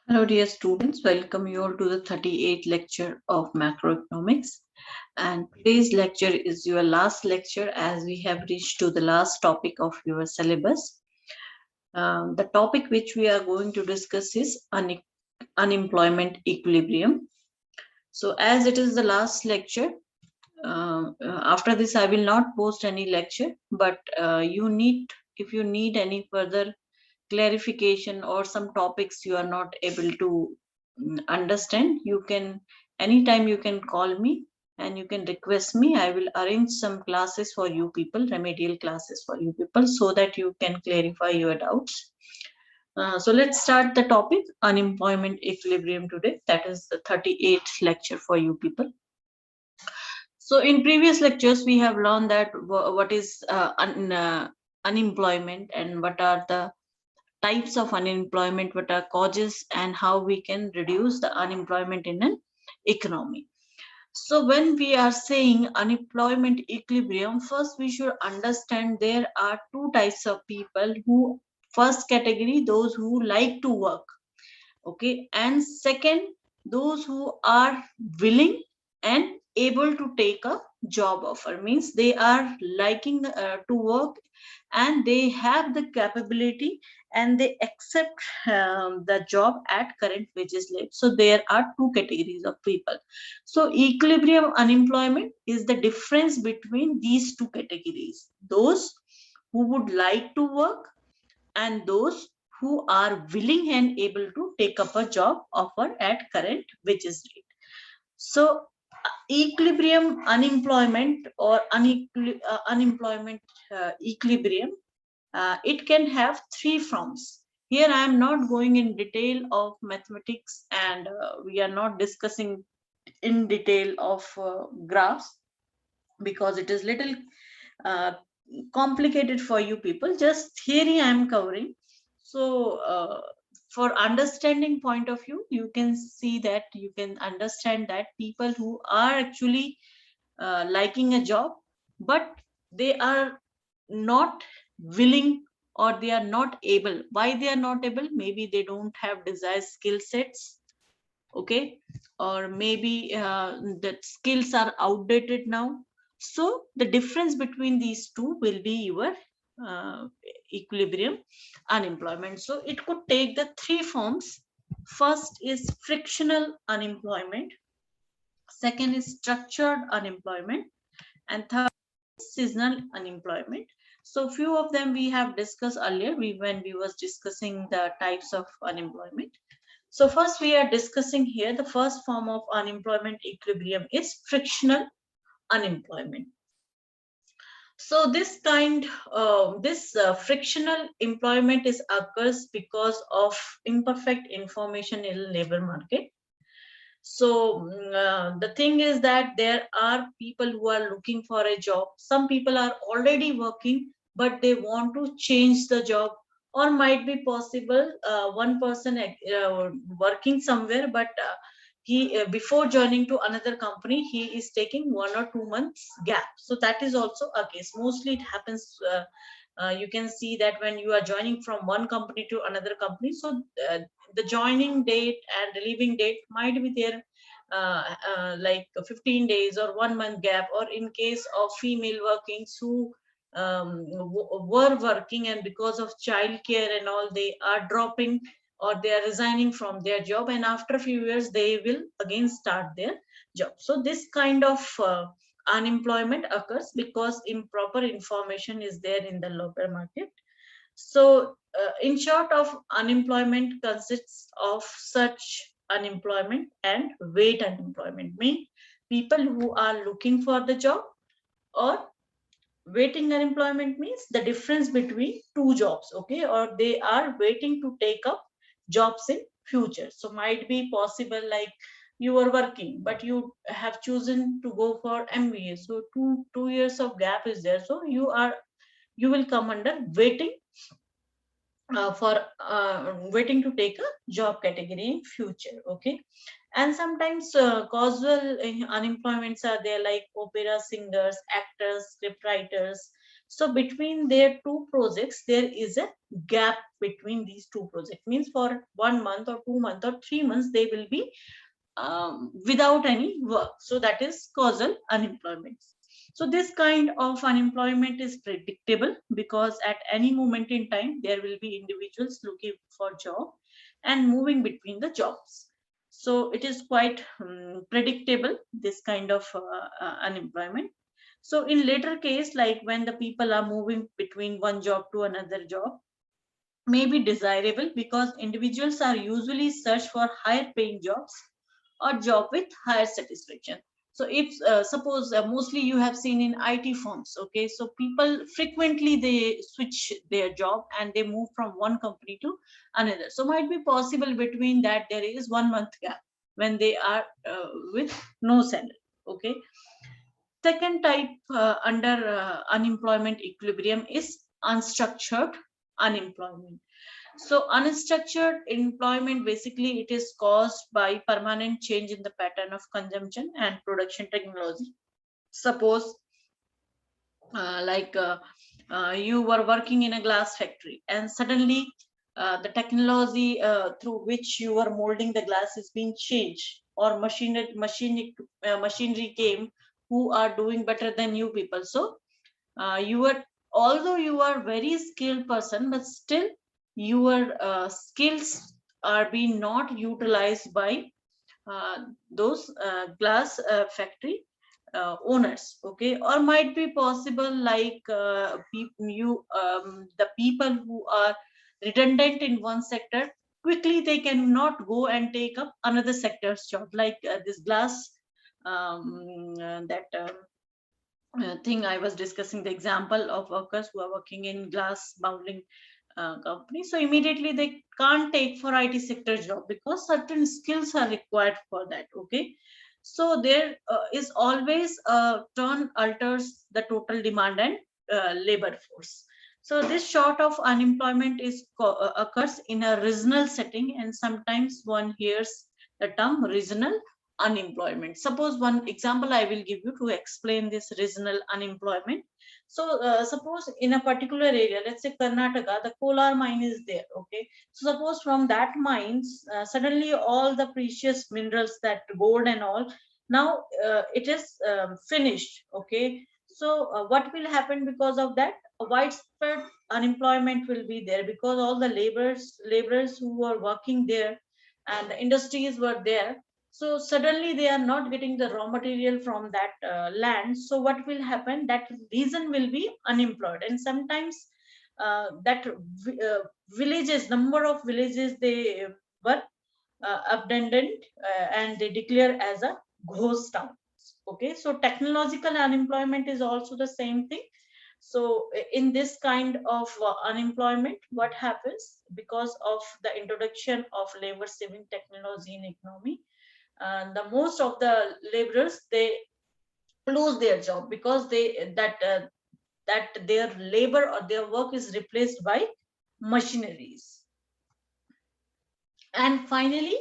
Hello, dear students. Welcome you all to the 38th lecture of macroeconomics. And today's lecture is your last lecture as we have reached to the last topic of your syllabus. The topic which we are going to discuss is unemployment equilibrium. So, as it is the last lecture, after this I will not post any lecture, but if you need any further clarification or some topics you are not able to understand, you can anytime you can call me and you can request me. I will arrange some classes for you people, remedial classes for you people, so that you can clarify your doubts. So let's start the topic unemployment equilibrium today. That is the 38th lecture for you people. So in previous lectures we have learned that what is unemployment and what are the types of unemployment, what are causes, and how we can reduce the unemployment in an economy. So when we are saying unemployment equilibrium, first we should understand there are two types of people. Who first category, those who like to work, okay, and second, those who are willing and able to take a job offer, means they are liking to work and they have the capability and they accept the job at current wages rate. So there are two categories of people. So equilibrium unemployment is the difference between these two categories: those who would like to work and those who are willing and able to take up a job offer at current wages rate. So equilibrium unemployment or unemployment equilibrium, it can have three forms. Here I am not going in detail of mathematics, and we are not discussing in detail of graphs, because it is little uh, complicated for you people. Just theory I am covering. So for understanding point of view, you can see that, you can understand that people who are actually liking a job, but they are not willing, or they are not able. Why they are not able? Maybe they don't have desired skill sets, okay, or maybe the skills are outdated now. So the difference between these two will be your uh, equilibrium unemployment. So it could take the three forms. First is frictional unemployment, second is structured unemployment, and third is seasonal unemployment. So few of them we have discussed earlier, when we was discussing the types of unemployment. So first we are discussing here the first form of unemployment equilibrium is frictional unemployment. So this frictional employment is occurs because of imperfect information in labor market. So the thing is that there are people who are looking for a job. Some people are already working, but they want to change the job. Or might be possible one person working somewhere, but he before joining to another company, he is taking 1 or 2 months gap. So that is also a case. Mostly it happens. You can see that when you are joining from one company to another company, so the joining date and the leaving date might be there like 15 days or 1 month gap. Or in case of female workings who were working, and because of childcare and all, they are dropping or they are resigning from their job, and after a few years they will again start their job. So this kind of unemployment occurs because improper information is there in the labor market. So in short, of unemployment consists of such unemployment and wait unemployment, mean people who are looking for the job, or waiting unemployment means the difference between two jobs, okay, or they are waiting to take up jobs in future. So might be possible like you are working but you have chosen to go for MBA, so two years of gap is there, so you will come under waiting for waiting to take a job category in future, okay. And sometimes causal unemployments are there, like opera singers, actors, script writers. So between their two projects there is a gap between these two projects. Means for 1 month or 2 months or 3 months, they will be without any work. So that is causal unemployment. So this kind of unemployment is predictable because at any moment in time, there will be individuals looking for job and moving between the jobs. So it is quite predictable, this kind of unemployment. So in later case, like when the people are moving between one job to another job, may be desirable because individuals are usually search for higher paying jobs or job with higher satisfaction. So if suppose mostly you have seen in IT firms, okay, so people frequently they switch their job and they move from one company to another. So might be possible between that there is 1 month gap when they are with no salary. Okay. Second type under unemployment equilibrium is unstructured unemployment. So unstructured employment, basically it is caused by permanent change in the pattern of consumption and production technology. Suppose like you were working in a glass factory and suddenly the technology through which you were molding the glass is being changed, or machinery came who are doing better than you people. So you were, although you are very skilled person, but still your skills are being not utilized by uh, those glass factory owners. Okay, or might be possible like the people who are redundant in one sector, quickly they cannot go and take up another sector's job, like this glass that thing I was discussing, the example of workers who are working in glass bottling company. So immediately they can't take for IT sector job because certain skills are required for that. Okay. So there is always a turn alters the total demand and labor force. So this sort of unemployment is occurs in a regional setting, and sometimes one hears the term regional unemployment. Suppose one example I will give you to explain this regional unemployment. So suppose in a particular area, let's say Karnataka, the Kolar mine is there. Okay. So suppose from that mines, suddenly all the precious minerals, that gold and all, now it is finished. Okay. So what will happen because of that? A widespread unemployment will be there because all the laborers who were working there and the industries were there, so suddenly they are not getting the raw material from that land. So what will happen, that region will be unemployed, and sometimes that villages, number of villages, they were abandoned and they declare as a ghost town. Okay, so technological unemployment is also the same thing. So in this kind of unemployment, what happens because of the introduction of labor saving technology in economy, the most of the laborers they lose their job because they that their labor or their work is replaced by machineries. And finally,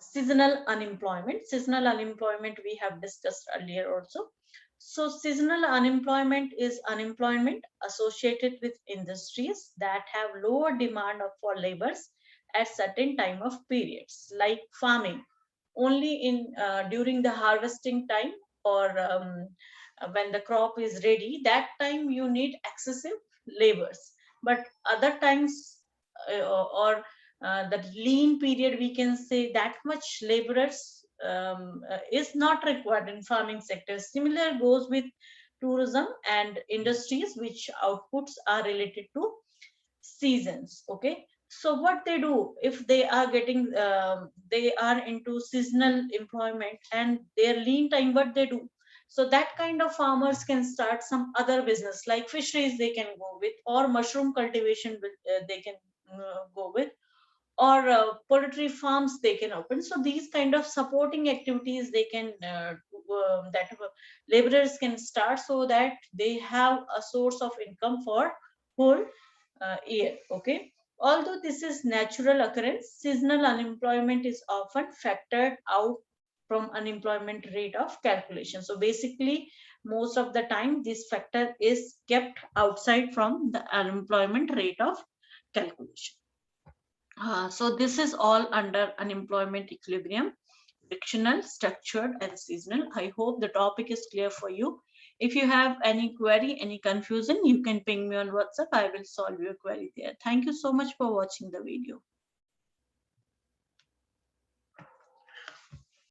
seasonal unemployment. Seasonal unemployment we have discussed earlier also. So seasonal unemployment is unemployment associated with industries that have lower demand for labors at certain time of periods, like farming. Only in during the harvesting time, or when the crop is ready, that time you need excessive labors. But other times, or the lean period, we can say that much laborers is not required in farming sector. Similar goes with tourism and industries which outputs are related to seasons. Okay, so what they do if they are getting they are into seasonal employment and their lean time, what they do, so that kind of farmers can start some other business like fisheries they can go with, or mushroom cultivation they can go with, or poultry farms they can open. So these kind of supporting activities they can that laborers can start, so that they have a source of income for whole year. Okay, although this is natural occurrence, seasonal unemployment is often factored out from unemployment rate of calculation. So basically most of the time this factor is kept outside from the unemployment rate of calculation. So this is all under unemployment equilibrium, frictional, structured, and seasonal. I hope the topic is clear for you. If you have any query, any confusion, you can ping me on WhatsApp. I will solve your query there. Thank you so much for watching the video.